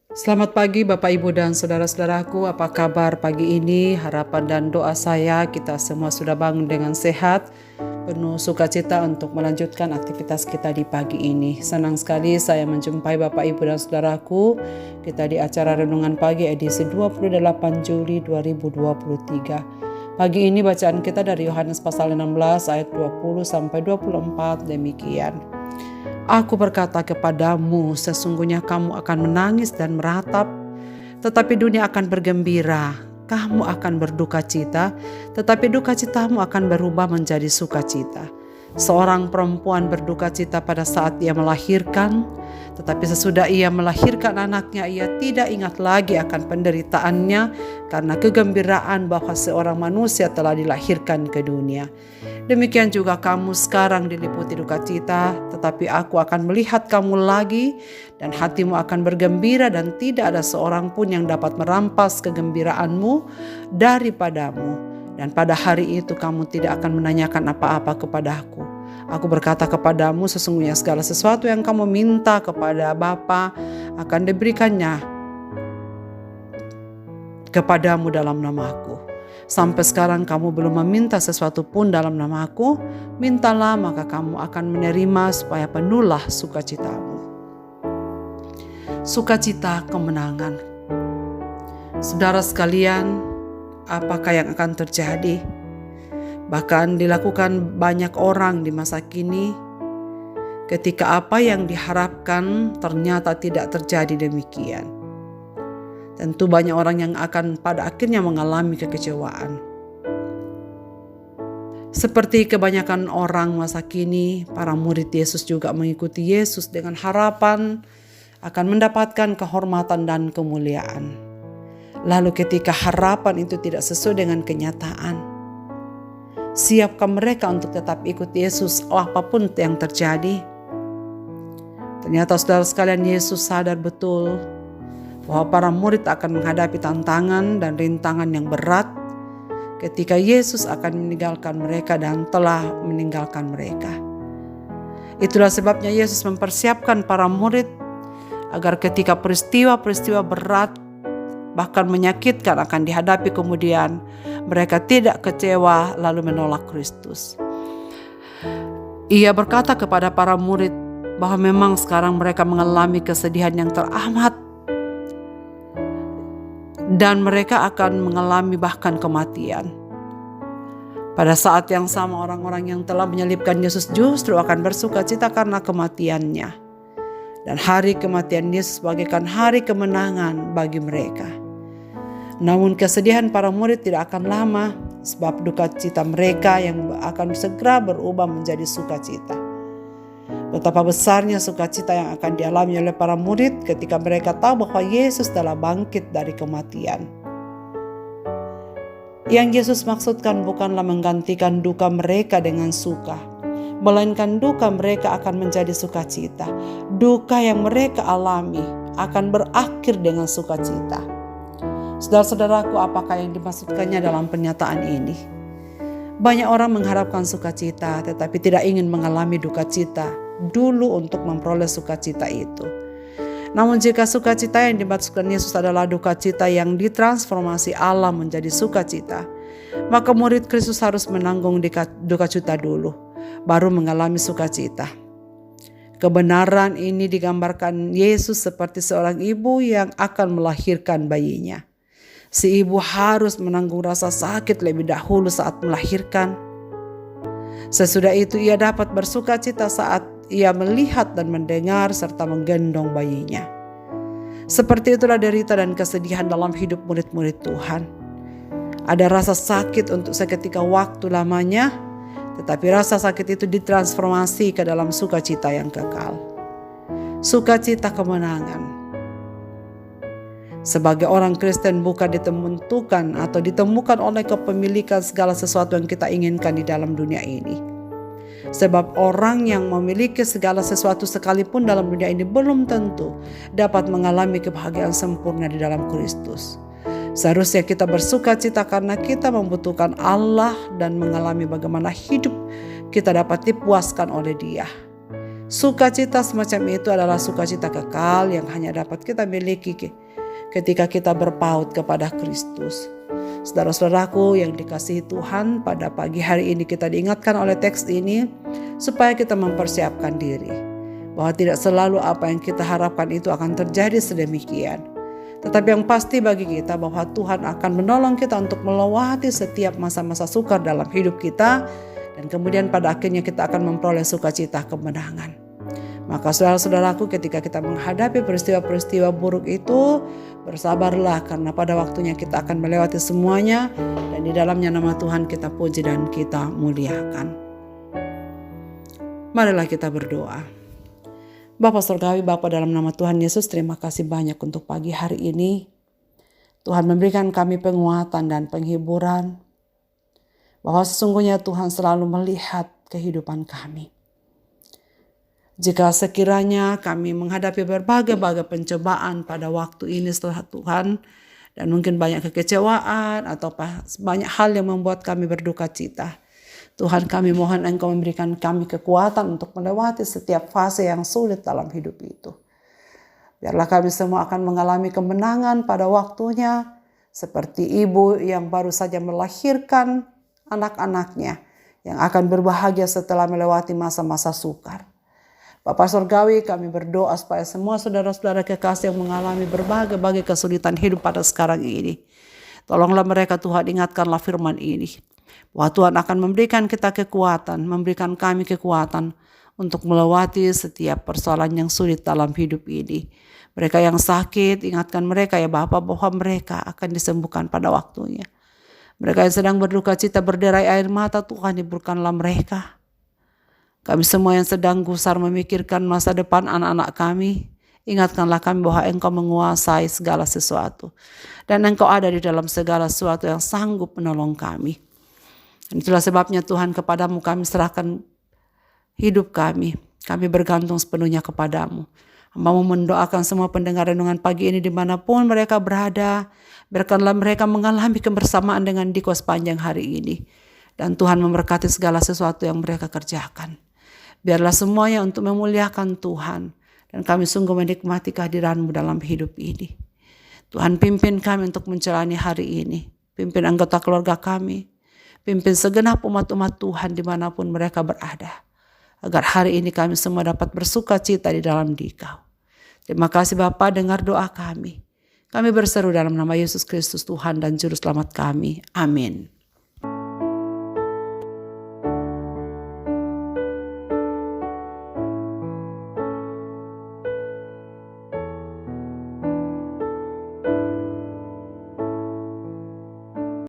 Selamat pagi Bapak Ibu dan saudara-saudaraku, apa kabar pagi ini? Harapan dan doa saya kita semua sudah bangun dengan sehat, penuh sukacita untuk melanjutkan aktivitas kita di pagi ini. Senang sekali saya menjumpai Bapak Ibu dan saudaraku kita di acara Renungan Pagi edisi 28 Juli 2023. Pagi ini bacaan kita dari Yohanes pasal 16 ayat 20 sampai 24 demikian. Aku berkata kepadamu, sesungguhnya kamu akan menangis dan meratap, tetapi dunia akan bergembira. Kamu akan berduka cita, tetapi duka citamu akan berubah menjadi sukacita. Seorang perempuan berduka cita pada saat ia melahirkan, tetapi sesudah ia melahirkan anaknya, ia tidak ingat lagi akan penderitaannya karena kegembiraan bahwa seorang manusia telah dilahirkan ke dunia. Demikian juga kamu sekarang diliputi duka cita, tetapi aku akan melihat kamu lagi dan hatimu akan bergembira dan tidak ada seorang pun yang dapat merampas kegembiraanmu daripadamu. Dan pada hari itu kamu tidak akan menanyakan apa-apa kepadaku. Aku berkata kepadamu, sesungguhnya segala sesuatu yang kamu minta kepada Bapa akan diberikannya kepadamu dalam namaku. Sampai sekarang kamu belum meminta sesuatu pun dalam namaku, mintalah maka kamu akan menerima supaya penuhlah sukacitamu. Sukacita kemenangan. Saudara sekalian, apakah yang akan terjadi? Bahkan dilakukan banyak orang di masa kini ketika apa yang diharapkan ternyata tidak terjadi demikian. Tentu banyak orang yang akan pada akhirnya mengalami kekecewaan. Seperti kebanyakan orang masa kini, para murid Yesus juga mengikuti Yesus dengan harapan akan mendapatkan kehormatan dan kemuliaan. Lalu ketika harapan itu tidak sesuai dengan kenyataan, siapkah mereka untuk tetap ikut Yesus apapun yang terjadi? Ternyata saudara sekalian, Yesus sadar betul bahwa para murid akan menghadapi tantangan dan rintangan yang berat ketika Yesus akan meninggalkan mereka dan telah meninggalkan mereka. Itulah sebabnya Yesus mempersiapkan para murid agar ketika peristiwa-peristiwa berat bahkan menyakitkan akan dihadapi kemudian, mereka tidak kecewa lalu menolak Kristus. Ia berkata kepada para murid bahwa memang sekarang mereka mengalami kesedihan yang teramat dan mereka akan mengalami bahkan kematian. Pada saat yang sama orang-orang yang telah menyalibkan Yesus justru akan bersuka cita karena kematiannya. Dan hari kematian Yesus bagaikan hari kemenangan bagi mereka. Namun kesedihan para murid tidak akan lama, sebab duka cita mereka yang akan segera berubah menjadi sukacita. Betapa besarnya sukacita yang akan dialami oleh para murid ketika mereka tahu bahwa Yesus telah bangkit dari kematian. Yang Yesus maksudkan bukanlah menggantikan duka mereka dengan suka, melainkan duka mereka akan menjadi sukacita. Duka yang mereka alami akan berakhir dengan sukacita. Saudara-saudaraku, apakah yang dimaksudkannya dalam pernyataan ini? Banyak orang mengharapkan sukacita tetapi tidak ingin mengalami duka cita dulu untuk memperoleh sukacita itu. Namun jika sukacita yang dimaksudkan Yesus adalah duka cita yang ditransformasi Allah menjadi sukacita, maka murid Kristus harus menanggung duka cita dulu, baru mengalami sukacita. Kebenaran ini digambarkan Yesus seperti seorang ibu yang akan melahirkan bayinya. Si ibu harus menanggung rasa sakit lebih dahulu saat melahirkan. Sesudah itu ia dapat bersukacita saat ia melihat dan mendengar serta menggendong bayinya. Seperti itulah derita dan kesedihan dalam hidup murid-murid Tuhan. Ada rasa sakit untuk seketika waktu lamanya, tetapi rasa sakit itu ditransformasi ke dalam sukacita yang kekal. Sukacita kemenangan. Sebagai orang Kristen bukan ditentukan atau ditemukan oleh kepemilikan segala sesuatu yang kita inginkan di dalam dunia ini. Sebab orang yang memiliki segala sesuatu sekalipun dalam dunia ini belum tentu dapat mengalami kebahagiaan sempurna di dalam Kristus. Seharusnya kita bersuka cita karena kita membutuhkan Allah dan mengalami bagaimana hidup kita dapat dipuaskan oleh Dia. Sukacita semacam itu adalah sukacita kekal yang hanya dapat kita miliki ketika kita berpaut kepada Kristus. Saudara-saudaraku yang dikasihi Tuhan, pada pagi hari ini kita diingatkan oleh teks ini supaya kita mempersiapkan diri, bahwa tidak selalu apa yang kita harapkan itu akan terjadi sedemikian. Tetapi yang pasti bagi kita bahwa Tuhan akan menolong kita untuk melewati setiap masa-masa sukar dalam hidup kita, dan kemudian pada akhirnya kita akan memperoleh sukacita kemenangan. Maka saudara-saudaraku, ketika kita menghadapi peristiwa-peristiwa buruk itu, bersabarlah karena pada waktunya kita akan melewati semuanya, dan di dalamnya nama Tuhan kita puji dan kita muliakan. Marilah kita berdoa. Bapa Surgawi, Bapa dalam nama Tuhan Yesus, terima kasih banyak untuk pagi hari ini. Tuhan memberikan kami penguatan dan penghiburan, bahwa sesungguhnya Tuhan selalu melihat kehidupan kami. Jika sekiranya kami menghadapi berbagai pencobaan pada waktu ini setelah Tuhan, dan mungkin banyak kekecewaan atau banyak hal yang membuat kami berduka cita, Tuhan, kami mohon Engkau memberikan kami kekuatan untuk melewati setiap fase yang sulit dalam hidup itu. Biarlah kami semua akan mengalami kemenangan pada waktunya, seperti ibu yang baru saja melahirkan anak-anaknya yang akan berbahagia setelah melewati masa-masa sukar. Bapa Surgawi, kami berdoa supaya semua saudara-saudara kekasih yang mengalami berbagai kesulitan hidup pada sekarang ini, tolonglah mereka Tuhan, ingatkanlah firman ini, bahwa Tuhan akan memberikan kita kekuatan, memberikan kami kekuatan untuk melewati setiap persoalan yang sulit dalam hidup ini. Mereka yang sakit, ingatkan mereka ya Bapa, bahwa mereka akan disembuhkan pada waktunya. Mereka yang sedang berduka cita, berderai air mata, Tuhan hiburkanlah mereka. Kami semua yang sedang gusar memikirkan masa depan anak-anak kami, ingatkanlah kami bahwa Engkau menguasai segala sesuatu, dan Engkau ada di dalam segala sesuatu yang sanggup menolong kami. Dan itulah sebabnya Tuhan, kepadamu kami serahkan hidup kami. Kami bergantung sepenuhnya kepadamu. Hamba-Mu mendoakan semua pendengar renungan pagi ini dimanapun mereka berada. Biarkanlah mereka mengalami kebersamaan dengan Diko sepanjang hari ini. Dan Tuhan memberkati segala sesuatu yang mereka kerjakan. Biarlah semuanya untuk memuliakan Tuhan. Dan kami sungguh menikmati kehadiran-Mu dalam hidup ini. Tuhan, pimpin kami untuk menjalani hari ini. Pimpin anggota keluarga kami. Pimpin segenap umat-umat Tuhan dimanapun mereka berada. Agar hari ini kami semua dapat bersuka cita di dalam Dikau. Terima kasih Bapa, dengar doa kami. Kami berseru dalam nama Yesus Kristus Tuhan dan Juru Selamat kami. Amin.